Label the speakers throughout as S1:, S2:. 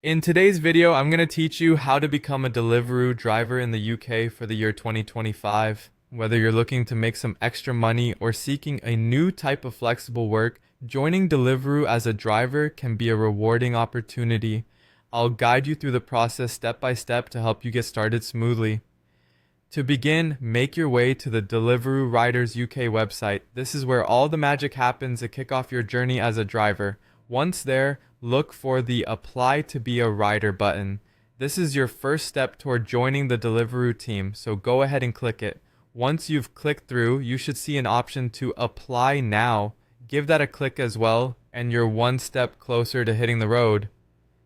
S1: In today's video, I'm going to teach you how to become a Deliveroo driver in the UK for the year 2025. Whether you're looking to make some extra money or seeking a new type of flexible work, joining Deliveroo as a driver can be a rewarding opportunity. I'll guide you through the process step by step to help you get started smoothly. To begin, make your way to the Deliveroo Riders UK website. This is where all the magic happens to kick off your journey as a driver. Once there, look for the Apply to be a Rider button. This is your first step toward joining the Deliveroo team, so go ahead and click it. Once you've clicked through, you should see an option to Apply Now. Give that a click as well, and you're one step closer to hitting the road.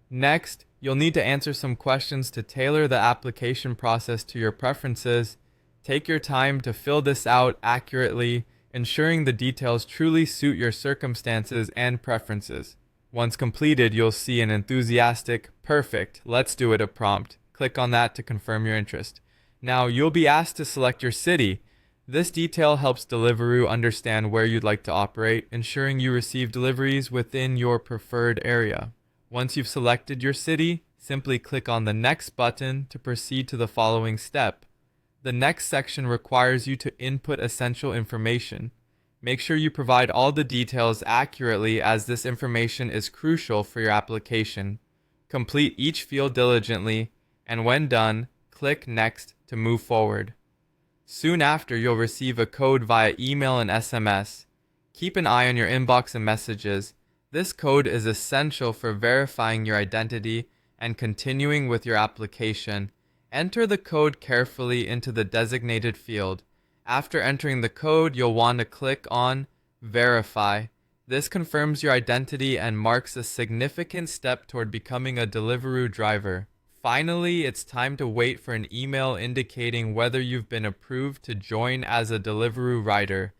S1: Next, you'll need to answer some questions to tailor the application process to your preferences. Take your time to fill this out accurately, ensuring the details truly suit your circumstances and preferences. Once completed, you'll see an enthusiastic, "Perfect, let's do it" prompt. Click on that to confirm your interest. Now, you'll be asked to select your city. This detail helps Deliveroo understand where you'd like to operate, ensuring you receive deliveries within your preferred area. Once you've selected your city, simply click on the Next button to proceed to the following step. The next section requires you to input essential information. Make sure you provide all the details accurately, as this information is crucial for your application. Complete each field diligently, and when done, click Next to move forward. Soon after, you'll receive a code via email and SMS. Keep an eye on your inbox and messages. This code is essential for verifying your identity and continuing with your application. Enter the code carefully into the designated field. After entering the code, you'll want to click on Verify. This confirms your identity and marks a significant step toward becoming a Deliveroo driver. Finally, it's time to wait for an email indicating whether you've been approved to join as a Deliveroo rider.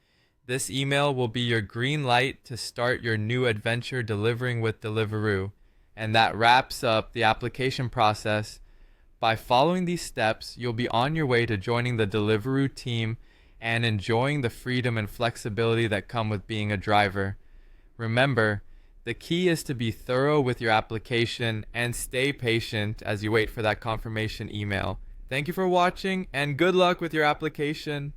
S1: This email will be your green light to start your new adventure delivering with Deliveroo. And that wraps up the application process. By following these steps, you'll be on your way to joining the Deliveroo team and enjoying the freedom and flexibility that come with being a driver. Remember, the key is to be thorough with your application and stay patient as you wait for that confirmation email. Thank you for watching, and good luck with your application.